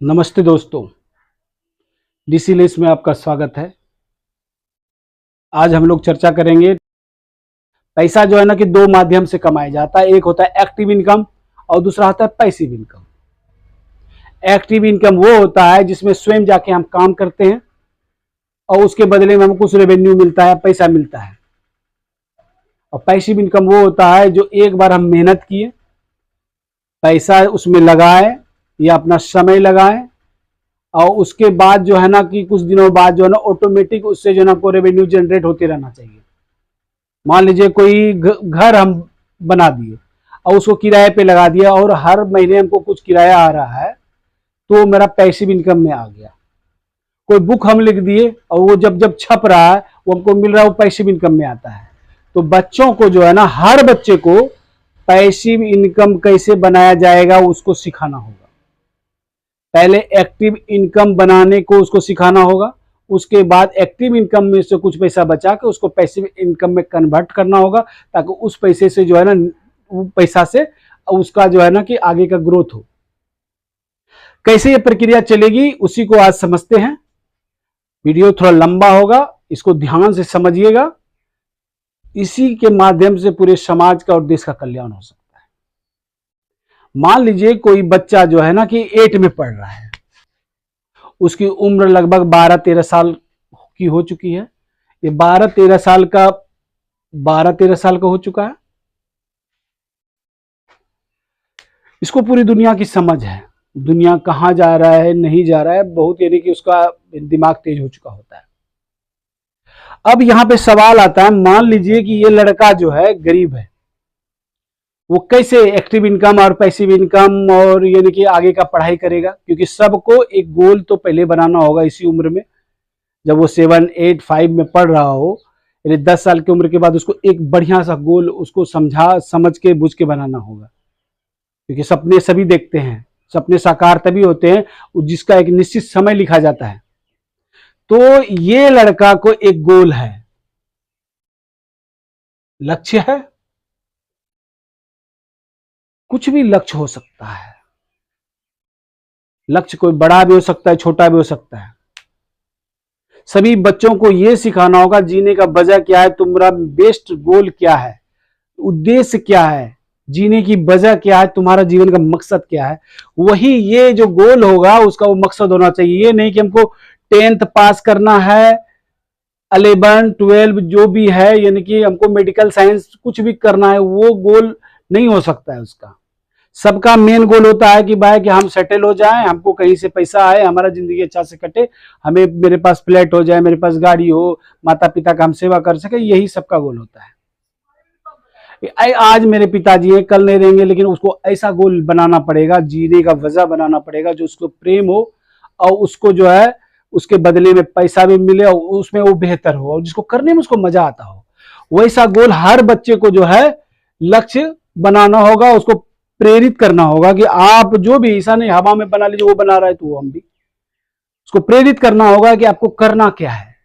नमस्ते दोस्तों, DC less में आपका स्वागत है। आज हम लोग चर्चा करेंगे पैसा जो है ना कि दो माध्यम से कमाया जाता है। एक होता है एक्टिव इनकम और दूसरा होता है पैसिव इनकम। एक्टिव इनकम वो होता है जिसमें स्वयं जाके हम काम करते हैं और उसके बदले में हमको कुछ रेवेन्यू मिलता है, पैसा मिलता है। और पैसिव इनकम वो होता है जो एक बार हम मेहनत किए, पैसा उसमें लगाए या अपना समय लगाए और उसके बाद जो है ना कि कुछ दिनों बाद जो है ना ऑटोमेटिक उससे जो है ना आपको रेवेन्यू जनरेट होते रहना चाहिए। मान लीजिए कोई घर हम बना दिए और उसको किराए पे लगा दिया और हर महीने हमको कुछ किराया आ रहा है, तो मेरा पैसिव इनकम में आ गया। कोई बुक हम लिख दिए और वो जब जब छप रहा है वो हमको मिल रहा है, वो पैसिव इनकम में आता है। तो बच्चों को जो है ना, हर बच्चे को पैसिव इनकम कैसे बनाया जाएगा उसको सिखाना होगा। पहले एक्टिव इनकम बनाने को उसको सिखाना होगा, उसके बाद एक्टिव इनकम में से कुछ पैसा बचा के उसको पैसिव इनकम में कन्वर्ट करना होगा, ताकि उस पैसे से जो है ना, वो पैसा से उसका जो है ना कि आगे का ग्रोथ हो। कैसे ये प्रक्रिया चलेगी उसी को आज समझते हैं। वीडियो थोड़ा लंबा होगा, इसको ध्यान से समझिएगा। इसी के माध्यम से पूरे समाज का और देश का कल्याण हो सकता है। मान लीजिए कोई बच्चा जो है ना कि 8 में पढ़ रहा है, उसकी उम्र लगभग 12-13 साल की हो चुकी है। ये 12-13 साल का हो चुका है। इसको पूरी दुनिया की समझ है, दुनिया कहाँ जा रहा है नहीं जा रहा है, बहुत, यानी कि उसका दिमाग तेज हो चुका होता है। अब यहां पे सवाल आता है, मान लीजिए कि ये लड़का जो है गरीब है, वो कैसे एक्टिव इनकम और पैसिव इनकम और यानी कि आगे का पढ़ाई करेगा? क्योंकि सबको एक गोल तो पहले बनाना होगा इसी उम्र में। जब वो 7, 8, 5 में पढ़ रहा हो, यानी 10 साल की उम्र के बाद उसको एक बढ़िया सा गोल उसको समझ के बुझ के बनाना होगा। क्योंकि सपने सभी देखते हैं, सपने साकार तभी होते हैं जिसका एक निश्चित समय लिखा जाता है। तो ये लड़का को एक गोल है, लक्ष्य है। कुछ भी लक्ष्य हो सकता है, लक्ष्य कोई बड़ा भी हो सकता है, छोटा भी हो सकता है। सभी बच्चों को यह सिखाना होगा जीने का वजह क्या है, तुम्हारा बेस्ट गोल क्या है, उद्देश्य क्या है, जीने की वजह क्या है, तुम्हारा जीवन का मकसद क्या है। वही ये जो गोल होगा उसका वो मकसद होना चाहिए। ये नहीं कि हमको 10th पास करना है, 11, 12 जो भी है, यानी कि हमको मेडिकल साइंस कुछ भी करना है, वो गोल नहीं हो सकता है उसका। सबका मेन गोल होता है कि भाई कि हम सेटल हो जाएं, हमको कहीं से पैसा आए, हमारा जिंदगी अच्छा से कटे, हमें, मेरे पास फ्लैट हो जाए, मेरे पास गाड़ी हो, माता पिता का हम सेवा कर सके, यही सबका गोल होता है। आज मेरे पिताजी हैं, कल नहीं रहेंगे, लेकिन उसको ऐसा गोल बनाना पड़ेगा, जीने का वजह बनाना पड़ेगा जो उसको प्रेम हो और उसको जो है उसके बदले में पैसा भी मिले और उसमें वो बेहतर हो और जिसको करने में उसको मजा आता हो। वैसा गोल हर बच्चे को जो है लक्ष्य बनाना होगा, उसको प्रेरित करना होगा कि आप जो भी, ऐसा नहीं हवा में बना लीजिए वो बना रहा है तो वो हम भी, उसको प्रेरित करना होगा कि आपको करना क्या है।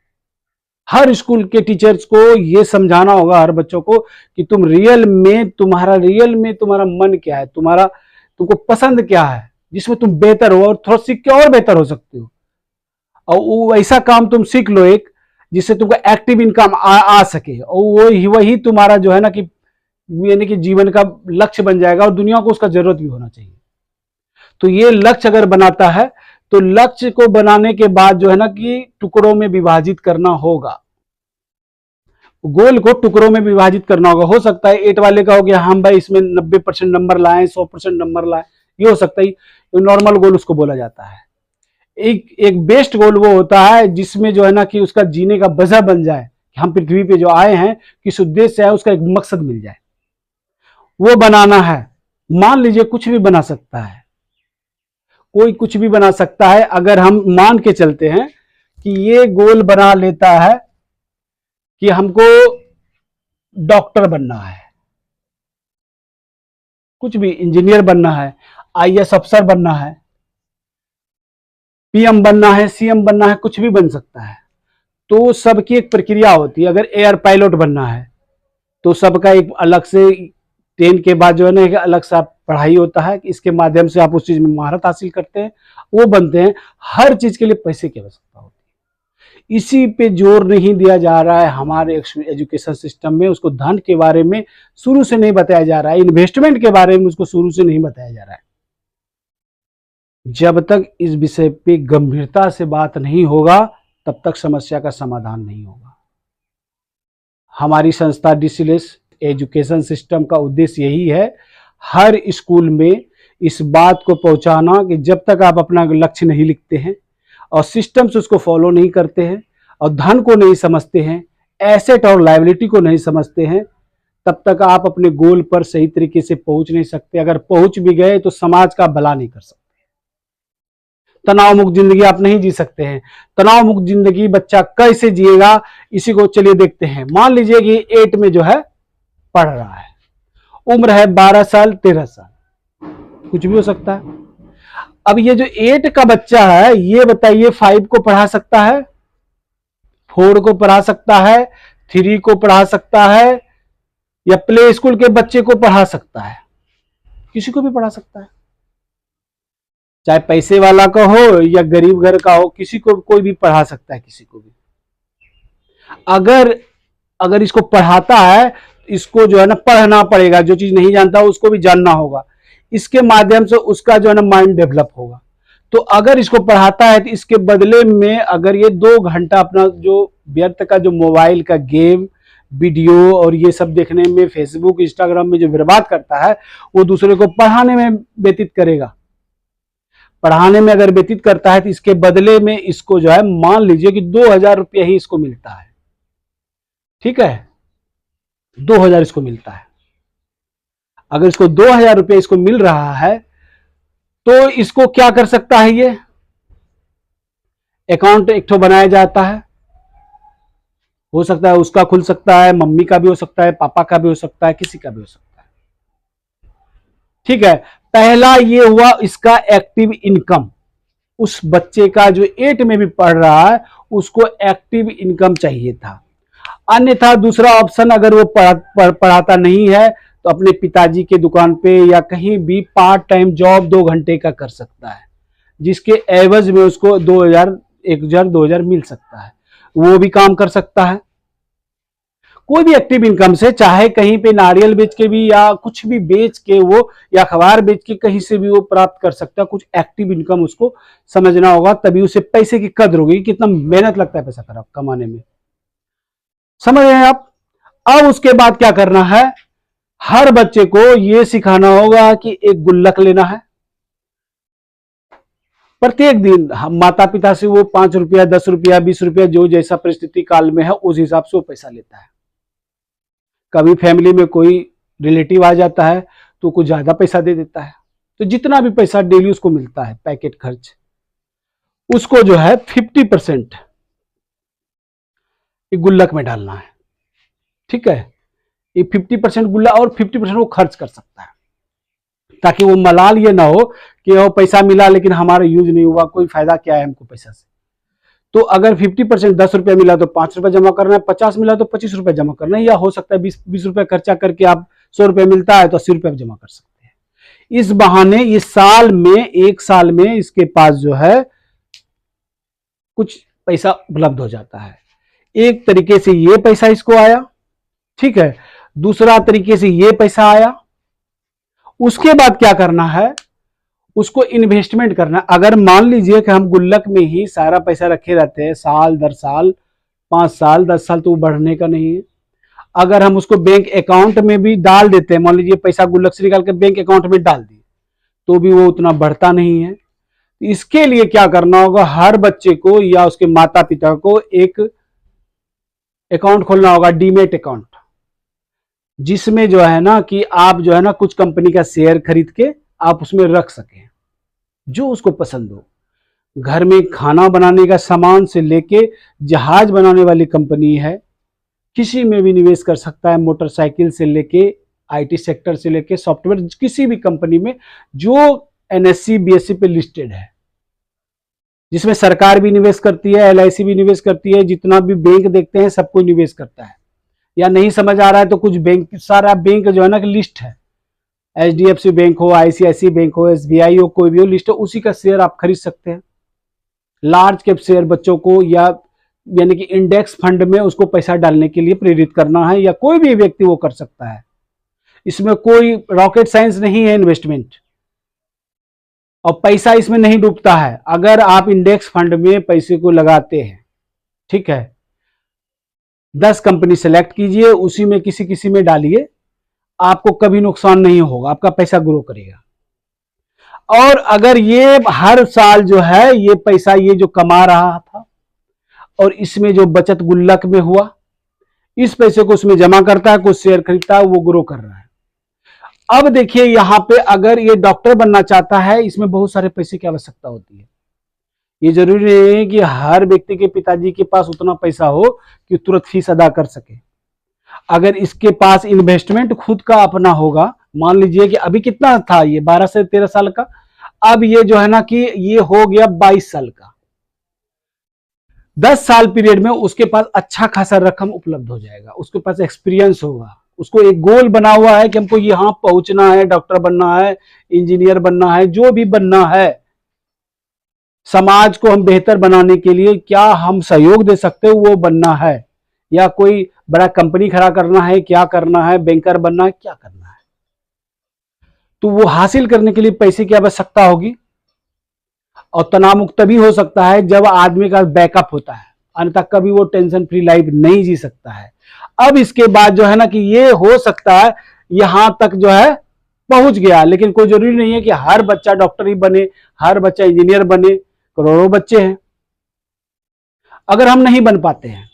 हर स्कूल के टीचर्स को यह समझाना होगा हर बच्चों को कि तुम्हारा रियल में तुम्हारा मन क्या है, तुमको पसंद क्या है, जिसमें तुम बेहतर हो और थोड़ा सीख के और बेहतर हो सकते हो। और वो ऐसा काम तुम सीख लो एक जिससे तुमको एक्टिव इनकम आ सके, और वही तुम्हारा जो है ना कि यानी कि जीवन का लक्ष्य बन जाएगा और दुनिया को उसका जरूरत भी होना चाहिए। तो ये लक्ष्य अगर बनाता है तो लक्ष्य को बनाने के बाद जो है ना कि टुकड़ों में विभाजित करना होगा, गोल को टुकड़ों में विभाजित करना होगा। हो सकता है 8 वाले का हो गया, हम भाई इसमें 90% नंबर लाएं, 100% नंबर लाएं, ये हो सकता है। नॉर्मल गोल उसको बोला जाता है। एक बेस्ट गोल वो होता है जिसमें जो है ना कि उसका जीने का वजह बन जाए, हम पृथ्वी पे जो आए हैं किस उद्देश्य से आए, उसका एक मकसद मिल जाए, वो बनाना है। मान लीजिए कुछ भी बना सकता है, कोई कुछ भी बना सकता है। अगर हम मान के चलते हैं कि ये गोल बना लेता है कि हमको डॉक्टर बनना है, कुछ भी, इंजीनियर बनना है, आईएएस अफसर बनना है, पीएम बनना है, सीएम बनना है, कुछ भी बन सकता है। तो सबकी एक प्रक्रिया होती है। अगर एयर पायलट बनना है तो सबका एक अलग से 10 के बाद जो है ना एक अलग सा पढ़ाई होता है, इसके माध्यम से आप उस चीज में महारत हासिल करते हैं, वो बनते हैं। हर चीज के लिए पैसे की आवश्यकता होती है। इसी पे जोर नहीं दिया जा रहा है हमारे एजुकेशन सिस्टम में। उसको धन के बारे में शुरू से नहीं बताया जा रहा है, इन्वेस्टमेंट के बारे में उसको शुरू से नहीं बताया जा रहा है। जब तक इस विषय पे गंभीरता से बात नहीं होगा तब तक समस्या का समाधान नहीं होगा। हमारी संस्था DCLS एजुकेशन सिस्टम का उद्देश्य यही है, हर स्कूल में इस बात को पहुंचाना कि जब तक आप अपना लक्ष्य नहीं लिखते हैं और सिस्टम से उसको फॉलो नहीं करते हैं और धन को नहीं समझते हैं, एसेट और लायबिलिटी को नहीं समझते हैं, तब तक आप अपने गोल पर सही तरीके से पहुंच नहीं सकते। अगर पहुंच भी गए तो समाज का भला नहीं कर सकते। तनाव मुक्त जिंदगी आप नहीं जी सकते हैं। तनाव मुक्त जिंदगी बच्चा कैसे जिएगा, इसी को चलिए देखते हैं। मान लीजिए कि 8 में जो है पढ़ रहा है, उम्र है 12 साल 13 साल, कुछ भी हो सकता है। अब ये जो 8 का बच्चा है, ये बताइए 5 को पढ़ा सकता है, 4 को पढ़ा सकता है, 3 को पढ़ा सकता है, या प्ले स्कूल के बच्चे को पढ़ा सकता है? किसी को भी पढ़ा सकता है, चाहे पैसे वाला का हो या गरीब घर का हो, किसी को कोई भी पढ़ा सकता है, किसी को भी। अगर इसको पढ़ाता है, इसको जो है ना पढ़ना पड़ेगा, जो चीज नहीं जानता उसको भी जानना होगा, इसके माध्यम से उसका जो है ना माइंड डेवलप होगा। तो अगर इसको पढ़ाता है तो इसके बदले में अगर ये 2 घंटा अपना जो व्यर्थ का जो मोबाइल का गेम वीडियो और ये सब देखने में, फेसबुक इंस्टाग्राम में जो बर्बाद करता है, वो दूसरे को पढ़ाने में व्यतीत करेगा। पढ़ाने में अगर व्यतीत करता है तो इसके बदले में इसको जो है, मान लीजिए कि 2000 रुपया ही इसको मिलता है, ठीक है, 2000 इसको मिलता है। अगर इसको 2000 रुपया इसको मिल रहा है तो इसको क्या कर सकता है, ये अकाउंट एक तो बनाया जाता है, हो सकता है उसका खुल सकता है, मम्मी का भी हो सकता है, पापा का भी हो सकता है, किसी का भी हो सकता है, ठीक है। पहला ये हुआ इसका एक्टिव इनकम। उस बच्चे का जो 8 में भी पढ़ रहा है उसको एक्टिव इनकम चाहिए था। अन्यथा दूसरा ऑप्शन, अगर वो पढ़ाता नहीं है तो अपने पिताजी के दुकान पे या कहीं भी पार्ट टाइम जॉब 2 घंटे का कर सकता है, जिसके एवज में उसको 2000 मिल सकता है, वो भी काम कर सकता है। कोई भी एक्टिव इनकम से, चाहे कहीं पे नारियल बेच के भी या कुछ भी बेच के वो, या अखबार बेच के कहीं से भी वो प्राप्त कर सकता है। कुछ एक्टिव इनकम उसको समझना होगा, तभी उसे पैसे की कदर होगी, कितना मेहनत लगता है पैसा कमाने में, समझ रहे हैं आप। अब उसके बाद क्या करना है, हर बच्चे को यह सिखाना होगा कि एक गुल्लक लेना है। प्रत्येक दिन हम माता पिता से वो 5 रुपया 10 रुपया 20 रुपया जो जैसा परिस्थिति काल में है उस हिसाब से वो पैसा लेता है। कभी फैमिली में कोई रिलेटिव आ जाता है तो कुछ ज्यादा पैसा दे देता है, तो जितना भी पैसा डेली उसको मिलता है पैकेट खर्च, उसको जो है 50% गुल्लक में डालना है, ठीक है। ये 50% गुल्ला और 50% वो खर्च कर सकता है, ताकि वो मलाल ये ना हो कि वो पैसा मिला लेकिन हमारा यूज नहीं हुआ, कोई फायदा क्या है हमको पैसा से। तो अगर 50% 10 रुपया मिला तो 5 रुपया जमा करना है, 50 मिला तो 25 रुपया जमा करना है, या हो सकता है 20 रुपया खर्चा करके आप 100 रुपया मिलता है तो 80 रुपया जमा कर सकते हैं। इस बहाने इस साल में, 1 साल में इसके पास जो है कुछ पैसा उपलब्ध हो जाता है। एक तरीके से ये पैसा इसको आया, ठीक है, दूसरा तरीके से ये पैसा आया। उसके बाद क्या करना है, उसको इन्वेस्टमेंट करना। अगर मान लीजिए कि हम गुल्लक में ही सारा पैसा रखे रहते हैं, साल दर साल 5 साल 10 साल, तो वो बढ़ने का नहीं है। अगर हम उसको बैंक अकाउंट में भी डाल देते हैं, मान लीजिए पैसा गुल्लक से निकाल के बैंक अकाउंट में डाल दिए, तो भी वो उतना बढ़ता नहीं है। इसके लिए क्या करना होगा, हर बच्चे को या उसके माता पिता को एक अकाउंट खोलना होगा, डीमेट अकाउंट, जिसमें जो है ना कि आप जो है ना कुछ कंपनी का शेयर खरीद के आप उसमें रख सकें, जो उसको पसंद हो। घर में खाना बनाने का सामान से लेके जहाज बनाने वाली कंपनी है, किसी में भी निवेश कर सकता है। मोटरसाइकिल से लेके आईटी सेक्टर से लेके सॉफ्टवेयर, किसी भी कंपनी में जो एनएससी बीएससी पे लिस्टेड है, जिसमें सरकार भी निवेश करती है, एलआईसी भी निवेश करती है, जितना भी बैंक देखते हैं सब कोई निवेश करता है। या नहीं समझ आ रहा है तो कुछ बैंक, सारा बैंक जो है ना कि लिस्ट है, HDFC बैंक हो, ICICI बैंक हो, SBI हो, कोई भी हो, लिस्ट हो, उसी का शेयर आप खरीद सकते हैं। लार्ज कैप शेयर बच्चों को या यानी कि इंडेक्स फंड में उसको पैसा डालने के लिए प्रेरित करना है, या कोई भी व्यक्ति वो कर सकता है। इसमें कोई रॉकेट साइंस नहीं है इन्वेस्टमेंट, और पैसा इसमें नहीं डूबता है। अगर आप इंडेक्स फंड में पैसे को लगाते हैं, ठीक है, 10 कंपनी सेलेक्ट कीजिए, उसी में किसी किसी में डालिए, आपको कभी नुकसान नहीं होगा, आपका पैसा ग्रो करेगा। और अगर ये हर साल जो है ये पैसा ये जो कमा रहा था और इसमें जो बचत गुल्लक में हुआ, इस पैसे को उसमें जमा करता है, कुछ शेयर खरीदता है, वो ग्रो कर रहा है। अब देखिए यहां पे अगर ये डॉक्टर बनना चाहता है, इसमें बहुत सारे पैसे की आवश्यकता होती है। ये जरूरी नहीं है कि हर व्यक्ति के पिताजी के पास उतना पैसा हो कि तुरंत फीस अदा कर सके। अगर इसके पास इन्वेस्टमेंट खुद का अपना होगा, मान लीजिए कि अभी कितना था ये 12 से 13 साल का, अब ये जो है ना कि ये हो गया 22 साल का, 10 साल पीरियड में उसके पास अच्छा खासा रकम उपलब्ध हो जाएगा, उसके पास एक्सपीरियंस होगा, उसको एक गोल बना हुआ है कि हमको यहां पहुंचना है, डॉक्टर बनना है, इंजीनियर बनना है, जो भी बनना है, समाज को हम बेहतर बनाने के लिए क्या हम सहयोग दे सकते हैं वो बनना है, या कोई बड़ा कंपनी खड़ा करना है, क्या करना है, बैंकर बनना है, क्या करना है। तो वो हासिल करने के लिए पैसे की आवश्यकता होगी, और तनाव मुक्त तभी हो सकता है जब आदमी का बैकअप होता है, अन्यथा कभी वो टेंशन फ्री लाइफ नहीं जी सकता है। अब इसके बाद जो है ना कि ये हो सकता है यहां तक जो है पहुंच गया, लेकिन कोई जरूरी नहीं है कि हर बच्चा डॉक्टर ही बने, हर बच्चा इंजीनियर बने। करोड़ों बच्चे हैं, अगर हम नहीं बन पाते हैं,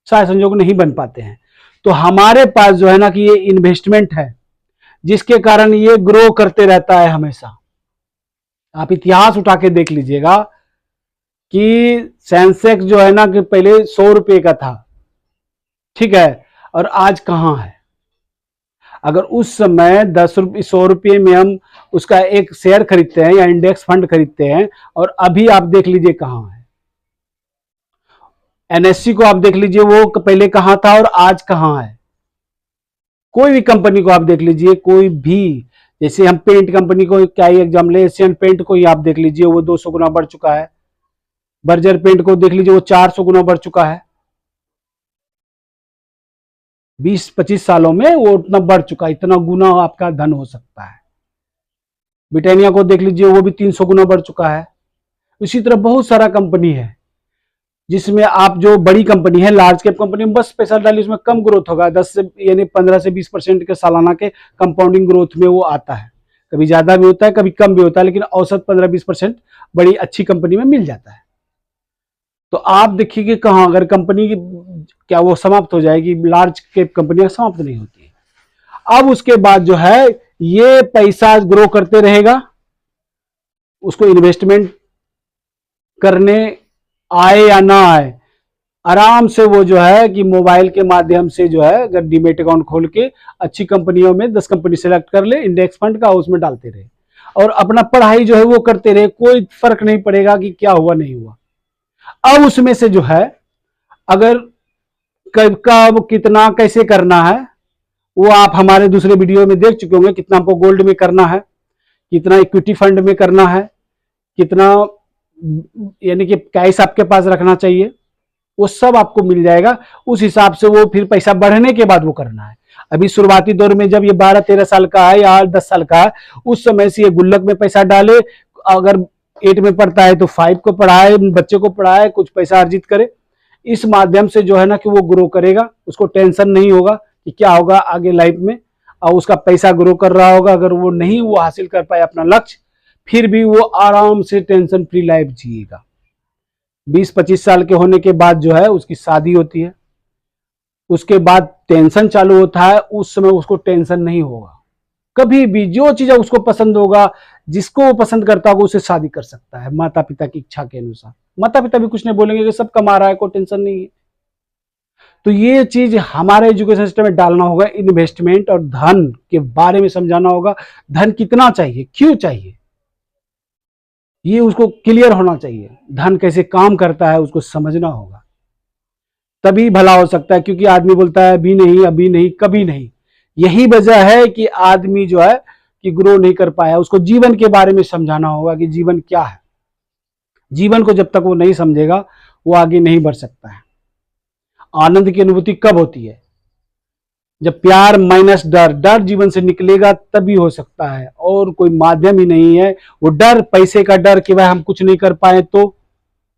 शायद संजोग नहीं बन पाते हैं, तो हमारे पास जो है ना कि ये इन्वेस्टमेंट है जिसके कारण ये ग्रो करते रहता है हमेशा। आप इतिहास उठा के देख लीजिएगा कि सेंसेक्स जो है ना कि पहले 100 रुपए का था, ठीक है, और आज कहां है। अगर उस समय 10 रुपये 100 रुपये में हम उसका एक शेयर खरीदते हैं या इंडेक्स फंड खरीदते हैं, और अभी आप देख लीजिए कहां है। NSE को आप देख लीजिए वो पहले कहां था और आज कहां है। कोई भी कंपनी को आप देख लीजिए, कोई भी, जैसे हम पेंट कंपनी को क्या ही एग्जाम ले, एशियन पेंट को ही आप देख लीजिए, वो 200 गुना बढ़ चुका है। बर्जर पेंट को देख लीजिए, वो 400 गुना बढ़ चुका है। 20-25 सालों में वो उतना बढ़ चुका है, इतना गुना आपका धन हो सकता है। ब्रिटानिया को देख लीजिए, वो भी 300 गुना बढ़ चुका है। इसी तरह बहुत सारा कंपनी है जिसमें आप जो बड़ी कंपनी है, लार्ज कैप कंपनी में बस पैसा डालिए, उसमें कम ग्रोथ होगा, 10 से यानी 15 से 20% के सालाना के कंपाउंडिंग ग्रोथ में वो आता है। कभी ज्यादा भी होता है, कभी कम भी होता है, लेकिन औसत 15-20% बड़ी अच्छी कंपनी में मिल जाता है। तो आप देखिए कि कहाँ अगर कंपनी की क्या वो समाप्त हो जाएगी, लार्ज कैप कंपनियां समाप्त नहीं होती है। अब उसके बाद जो है ये पैसा ग्रो करते रहेगा, उसको इन्वेस्टमेंट करने आए या ना आए, आराम से वो जो है कि मोबाइल के माध्यम से जो है अगर डीमेट अकाउंट खोल के अच्छी कंपनियों में 10 कंपनी सेलेक्ट कर ले इंडेक्स फंड का, उसमें डालते रहे और अपना पढ़ाई जो है वो करते रहे, कोई फर्क नहीं पड़ेगा कि क्या हुआ नहीं हुआ। अब उसमें से जो है अगर कब कितना कैसे करना है वो आप हमारे दूसरे वीडियो में देख चुके होंगे, कितना आपको गोल्ड में करना है, कितना इक्विटी फंड में करना है, कितना यानी कि कैश आपके पास रखना चाहिए, वो सब आपको मिल जाएगा। उस हिसाब से वो फिर पैसा बढ़ने के बाद वो करना है। अभी शुरुआती दौर में जब ये 12-13 साल का है या 10 साल का है, उस समय से ये गुल्लक में पैसा डाले, अगर 8 में पढ़ता है तो 5 को पढ़ाए, बच्चे को पढ़ाए, कुछ पैसा अर्जित करे। इस माध्यम से जो है ना कि वो ग्रो करेगा, उसको टेंशन नहीं होगा कि क्या होगा आगे लाइफ में, और उसका पैसा ग्रो कर रहा होगा। अगर वो नहीं वो हासिल कर पाए अपना लक्ष्य, फिर भी वो आराम से टेंशन फ्री लाइफ जिएगा। 20-25 साल के होने के बाद जो है उसकी शादी होती है, उसके बाद टेंशन चालू होता है। उस समय उसको टेंशन नहीं होगा, कभी भी जो चीज उसको पसंद होगा, जिसको वो पसंद करता होगा उसे शादी कर सकता है माता पिता की इच्छा के अनुसार। माता पिता भी कुछ नहीं बोलेंगे कि सब कमा रहा है, कोई टेंशन नहीं है। तो ये चीज हमारे एजुकेशन सिस्टम में डालना होगा। इन्वेस्टमेंट और धन के बारे में समझाना होगा, धन कितना चाहिए, क्यों चाहिए, ये उसको क्लियर होना चाहिए। धन कैसे काम करता है उसको समझना होगा, तभी भला हो सकता है। क्योंकि आदमी बोलता है अभी नहीं, अभी नहीं, कभी नहीं। यही वजह है कि आदमी जो है कि ग्रो नहीं कर पाया। उसको जीवन के बारे में समझाना होगा कि जीवन क्या है। जीवन को जब तक वो नहीं समझेगा वो आगे नहीं बढ़ सकता है। आनंद की अनुभूति कब होती है? जब प्यार माइनस डर, डर जीवन से निकलेगा तभी हो सकता है, और कोई माध्यम ही नहीं है। वो डर, पैसे का डर कि भाई हम कुछ नहीं कर पाए, तो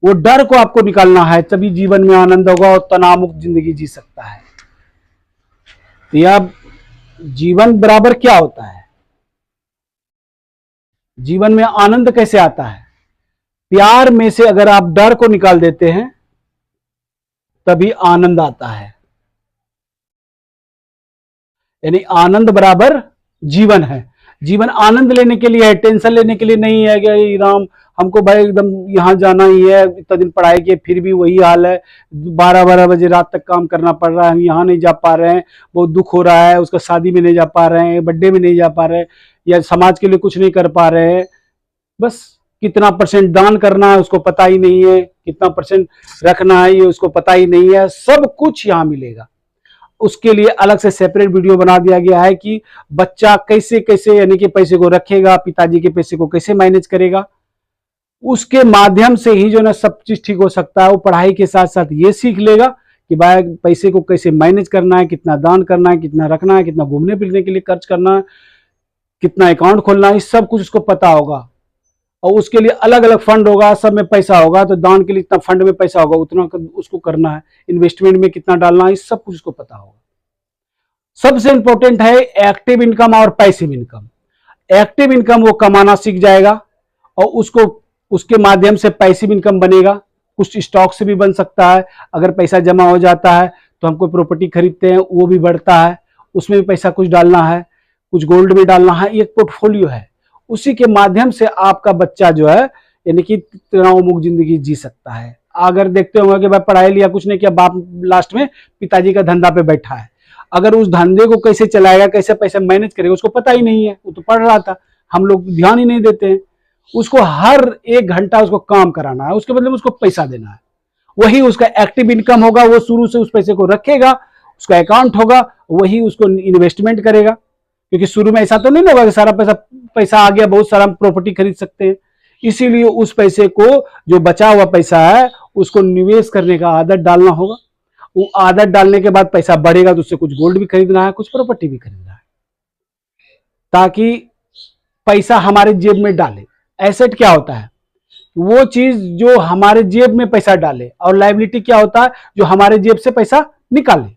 वो डर को आपको निकालना है, तभी जीवन में आनंद होगा और तनाव मुक्त जिंदगी जी सकता है। तो यह जीवन बराबर क्या होता है? जीवन में आनंद कैसे आता है? प्यार में से अगर आप डर को निकाल देते हैं तभी आनंद आता है। यानी आनंद बराबर जीवन है। जीवन आनंद लेने के लिए है, टेंशन लेने के लिए नहीं है कि राम हमको भाई एकदम यहाँ जाना ही है, इतना दिन पढ़ाई किए फिर भी वही हाल है, 12-12 बजे रात तक काम करना पड़ रहा है, हम यहाँ नहीं जा पा रहे हैं, बहुत दुख हो रहा है, उसका शादी में नहीं जा पा रहे हैं, बर्थडे में नहीं जा पा रहे हैं, या समाज के लिए कुछ नहीं कर पा रहे हैं। बस कितना परसेंट दान करना है उसको पता ही नहीं है, कितना परसेंट रखना है ये उसको पता ही नहीं है। सब कुछ यहाँ मिलेगा। उसके लिए अलग से सेपरेट वीडियो बना दिया गया है कि बच्चा कैसे कैसे यानी कि पैसे को रखेगा, पिताजी के पैसे को कैसे मैनेज करेगा। उसके माध्यम से ही जो ना सब चीज ठीक हो सकता है। वो पढ़ाई के साथ साथ ये सीख लेगा कि भाई पैसे को कैसे मैनेज करना है, कितना दान करना है, कितना रखना है, कितना घूमने फिरने के लिए खर्च करना है, कितना अकाउंट खोलना है, सब कुछ उसको पता होगा। और उसके लिए अलग अलग फंड होगा, सब में पैसा होगा, तो दान के लिए इतना फंड में पैसा होगा, उतना उसको करना है, इन्वेस्टमेंट में कितना डालना है, सब कुछ उसको पता होगा। सबसे इंपॉर्टेंट है एक्टिव इनकम और पैसिव इनकम। एक्टिव इनकम वो कमाना सीख जाएगा और उसको उसके माध्यम से पैसिव इनकम बनेगा। कुछ स्टॉक से भी बन सकता है। अगर पैसा जमा हो जाता है तो हम कोई प्रॉपर्टी खरीदते हैं, वो भी बढ़ता है, उसमें भी पैसा कुछ डालना है, कुछ गोल्ड में डालना है, एक पोर्टफोलियो है। उसी के माध्यम से आपका बच्चा जो है यानी कि तनाव मुक्त जिंदगी जी सकता है। अगर देखते होंगे कि भाई पढ़ाई लिया कुछ नहीं किया, बाप लास्ट में पिताजी का धंधा पे बैठा है, अगर उस धंधे को कैसे चलाएगा, कैसे पैसे मैनेज करेगा, उसको पता ही नहीं है। वो तो पढ़ रहा था, हम लोग ध्यान ही नहीं देते हैं। उसको हर 1 घंटा उसको काम कराना है, उसके बदले में उसको पैसा देना है। वही उसका एक्टिव इनकम होगा, वो शुरू से उस पैसे को रखेगा, उसका अकाउंट होगा, वही उसको इन्वेस्टमेंट करेगा। क्योंकि शुरू में ऐसा तो नहीं होगा कि सारा पैसा आ गया, बहुत सारा प्रॉपर्टी खरीद सकते हैं। इसीलिए उस पैसे को, जो बचा हुआ पैसा है, उसको निवेश करने का आदत डालना होगा। वो आदत डालने के बाद पैसा बढ़ेगा तो उससे कुछ गोल्ड भी खरीदना है, कुछ प्रॉपर्टी भी खरीदना है, ताकि पैसा हमारे जेब में डाले। एसेट क्या होता है? वो चीज जो हमारे जेब में पैसा डाले, और लायबिलिटी क्या होता है? जो हमारे जेब से पैसा निकाले।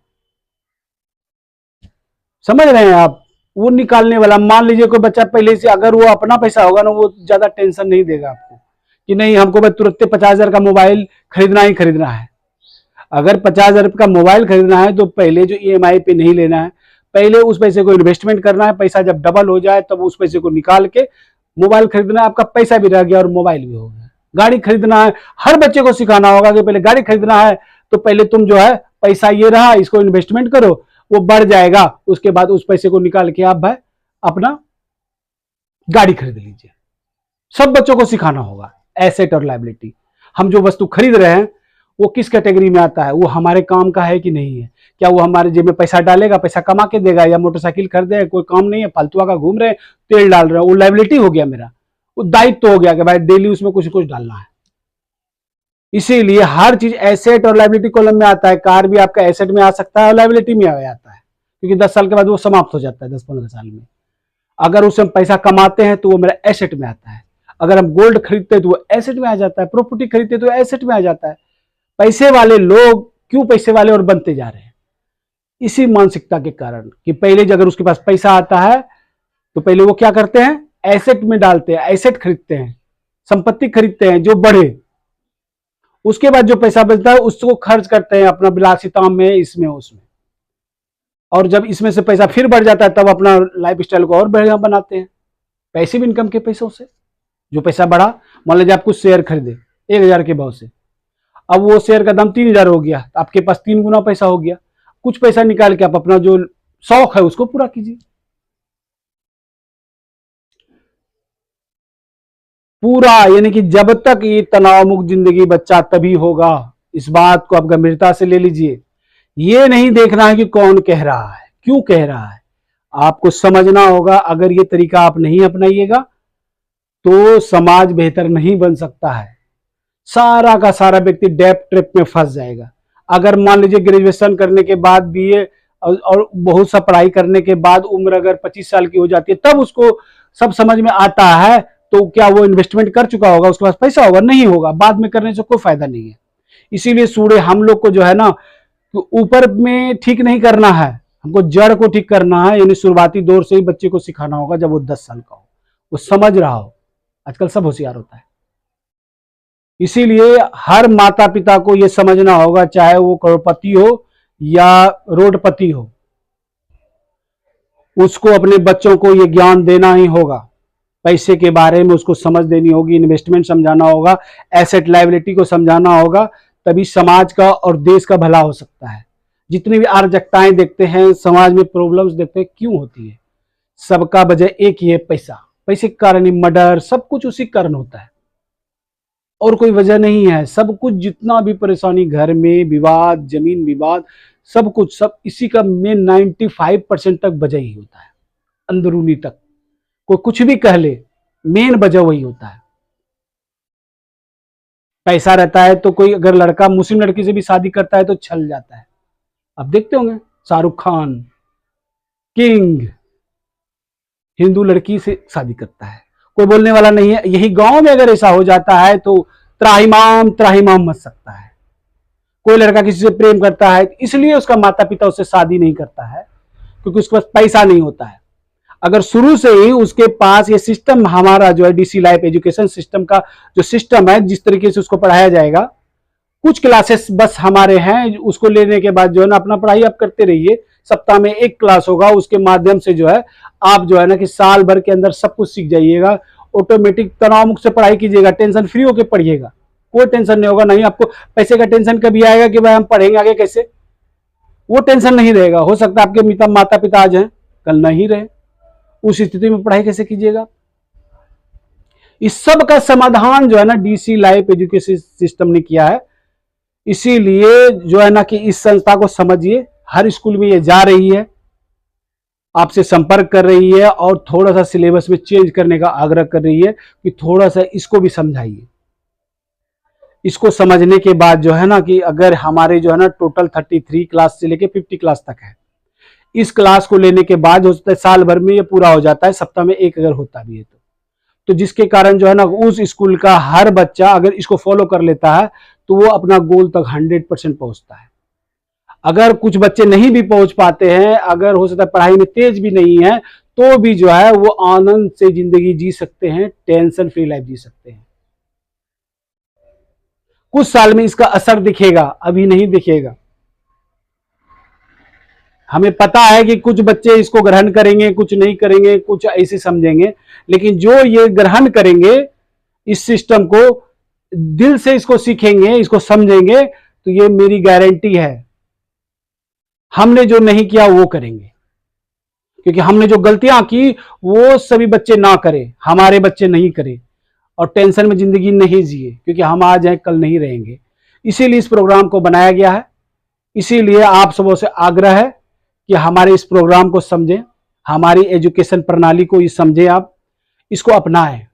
समझ रहे हैं आप? वो निकालने वाला, मान लीजिए कोई बच्चा पहले से, अगर वो अपना पैसा होगा ना, वो ज्यादा टेंशन नहीं देगा आपको कि नहीं हमको भाई तुरंत 50,000 का मोबाइल खरीदना ही खरीदना है। अगर 50,000 का मोबाइल खरीदना है तो पहले जो EMI पे नहीं लेना है, पहले उस पैसे को इन्वेस्टमेंट करना है। पैसा जब डबल हो जाए तब उस पैसे को निकाल के मोबाइल खरीदना है। आपका पैसा भी रह गया और मोबाइल भी हो गया। गाड़ी खरीदना है, हर बच्चे को सिखाना होगा कि पहले गाड़ी खरीदना है तो पहले तुम जो है पैसा ये रहा, इसको इन्वेस्टमेंट करो, वो बढ़ जाएगा, उसके बाद उस पैसे को निकाल के आप भाई अपना गाड़ी खरीद लीजिए। सब बच्चों को सिखाना होगा एसेट और लायबिलिटी। हम जो वस्तु खरीद रहे हैं वो किस कैटेगरी में आता है, वो हमारे काम का है कि नहीं है। क्या वो हमारे जेब में पैसा डालेगा, पैसा कमा के देगा, या मोटरसाइकिल खरीदे, कोई काम नहीं है, फालतू का घूम रहे हैं, तेल डाल रहे हैं, वो लायबिलिटी हो गया मेरा। वो दायित्व हो गया कि भाई डेली उसमें कुछ कुछ डालना है। इसीलिए हर चीज एसेट और लायबिलिटी कॉलम में आता है। कार भी आपका एसेट में आ सकता है और लायबिलिटी में आ जाता है, क्योंकि 10 साल के बाद वो समाप्त हो जाता है, 10-15 साल में। अगर उससे हम पैसा कमाते हैं तो वो मेरा एसेट में आता है। अगर हम गोल्ड खरीदते हैं तो वो एसेट में आ जाता है, प्रॉपर्टी खरीदते हैं तो एसेट में आ जाता है। पैसे वाले लोग क्यों पैसे वाले और बनते जा रहे हैं? इसी मानसिकता के कारण कि पहले अगर उसके पास पैसा आता है तो पहले वो क्या करते हैं, एसेट में डालते हैं, एसेट खरीदते हैं, संपत्ति खरीदते हैं जो बढ़े। उसके बाद जो पैसा बचता है उसको खर्च करते हैं अपना विलासिता में, इसमें उसमें। और जब इसमें से पैसा फिर बढ़ जाता है तब अपना लाइफ स्टाइल को और बढ़िया बनाते हैं पैसिव इनकम के पैसों से। जो पैसा बढ़ा, मान लीजिए आप कुछ शेयर खरीदे 1,000 के भाव से, अब वो शेयर का दाम 3,000 हो गया, तो आपके पास 3 गुना पैसा हो गया। कुछ पैसा निकाल के आप अपना जो शौक है उसको पूरा कीजिए। पूरा यानी कि जब तक ये तनाव मुक्त जिंदगी बच्चा तभी होगा। इस बात को आप गंभीरता से ले लीजिए। ये नहीं देखना है कि कौन कह रहा है, क्यों कह रहा है, आपको समझना होगा, अगर ये तरीका आप नहीं अपनाइएगा तो समाज बेहतर नहीं बन सकता है। सारा का सारा व्यक्ति डेप ट्रैप में फंस जाएगा। अगर मान लीजिए ग्रेजुएशन करने के बाद बीए और बहुत सा पढ़ाई करने के बाद उम्र अगर 25 साल की हो जाती है, तब उसको सब समझ में आता है, तो क्या वो इन्वेस्टमेंट कर चुका होगा, उसके पास पैसा होगा? नहीं होगा। बाद में करने से कोई फायदा नहीं है। इसीलिए सूर्य हम लोग को जो है ना, ऊपर में ठीक नहीं करना है, हमको जड़ को ठीक करना है। यानी शुरुआती दौर से ही बच्चे को सिखाना होगा, जब वो 10 साल का हो, वो समझ रहा हो। आजकल सब होशियार होता है। इसीलिए हर माता पिता को यह समझना होगा, चाहे वो करोड़पति हो या रोडपति हो, उसको अपने बच्चों को यह ज्ञान देना ही होगा। पैसे के बारे में उसको समझ देनी होगी, इन्वेस्टमेंट समझाना होगा, एसेट लायबिलिटी को समझाना होगा, तभी समाज का और देश का भला हो सकता है। जितनी भी अराजकताएं देखते हैं, समाज में प्रॉब्लम्स देखते हैं, क्यों होती है? सबका वजह एक ही है, पैसा। पैसे के कारण ही मर्डर, सब कुछ उसी कारण होता है, और कोई वजह नहीं है। सब कुछ जितना भी परेशानी, घर में विवाद, जमीन विवाद, सब कुछ, सब इसी का मेन 95% तक वजह ही होता है, अंदरूनी तक। कोई कुछ भी कह ले, मेन वजह वही होता है। पैसा रहता है तो कोई अगर लड़का मुस्लिम लड़की से भी शादी करता है तो छल जाता है। आप देखते होंगे, शाहरुख खान किंग हिंदू लड़की से शादी करता है, कोई बोलने वाला नहीं है। यही गांव में अगर ऐसा हो जाता है तो त्राहिमाम त्राहिमाम मच सकता है। कोई लड़का किसी से प्रेम करता है, इसलिए उसका माता पिता उससे शादी नहीं करता है, क्योंकि उसके पास पैसा नहीं होता है। अगर शुरू से ही उसके पास ये सिस्टम, हमारा जो है डीसी लाइफ एजुकेशन सिस्टम का जो सिस्टम है, जिस तरीके से उसको पढ़ाया जाएगा, कुछ क्लासेस बस हमारे हैं, उसको लेने के बाद जो है ना अपना पढ़ाई आप करते रहिए। सप्ताह में एक क्लास होगा, उसके माध्यम से जो है आप जो है ना कि साल भर के अंदर सब कुछ सीख जाइएगा। ऑटोमेटिक तनाव मुक्त से पढ़ाई कीजिएगा, टेंशन फ्री होकर पढ़िएगा, कोई टेंशन नहीं होगा। नहीं आपको पैसे का टेंशन कभी आएगा कि भाई हम पढ़ेंगे आगे कैसे, वो टेंशन नहीं रहेगा। हो सकता है आपके माता पिता आज हैं, कल नहीं रहे, उस स्थिति में पढ़ाई कैसे कीजिएगा? इस सब का समाधान जो है ना डीसी लाइफ एजुकेशन सिस्टम ने किया है। इसीलिए जो है ना कि इस संस्था को समझिए, हर स्कूल में ये जा रही है, आपसे संपर्क कर रही है और थोड़ा सा सिलेबस में चेंज करने का आग्रह कर रही है कि थोड़ा सा इसको भी समझाइए। इसको समझने के बाद जो है ना कि अगर हमारे जो है ना टोटल 33 क्लास से लेके 50 क्लास तक है, इस क्लास को लेने के बाद हो सकता है साल भर में ये पूरा हो जाता है, सप्ताह में एक अगर होता भी है तो जिसके कारण जो है ना उस स्कूल का हर बच्चा अगर इसको फॉलो कर लेता है तो वो अपना गोल तक 100% पहुंचता है। अगर कुछ बच्चे नहीं भी पहुंच पाते हैं, अगर हो सकता है पढ़ाई में तेज भी नहीं है, तो भी जो है वो आनंद से जिंदगी जी सकते हैं, टेंशन फ्री लाइफ जी सकते हैं। कुछ साल में इसका असर दिखेगा, अभी नहीं दिखेगा। हमें पता है कि कुछ बच्चे इसको ग्रहण करेंगे, कुछ नहीं करेंगे, कुछ ऐसे समझेंगे, लेकिन जो ये ग्रहण करेंगे इस सिस्टम को, दिल से इसको सीखेंगे, इसको समझेंगे, तो ये मेरी गारंटी है हमने जो नहीं किया वो करेंगे। क्योंकि हमने जो गलतियां की वो सभी बच्चे ना करें, हमारे बच्चे नहीं करें और टेंशन में जिंदगी नहीं जिए, क्योंकि हम आज हैं कल नहीं रहेंगे। इसीलिए इस प्रोग्राम को बनाया गया है। इसीलिए आप सबों से आग्रह है कि हमारे इस प्रोग्राम को समझें, हमारी एजुकेशन प्रणाली को ये समझें, आप इसको अपनाएं।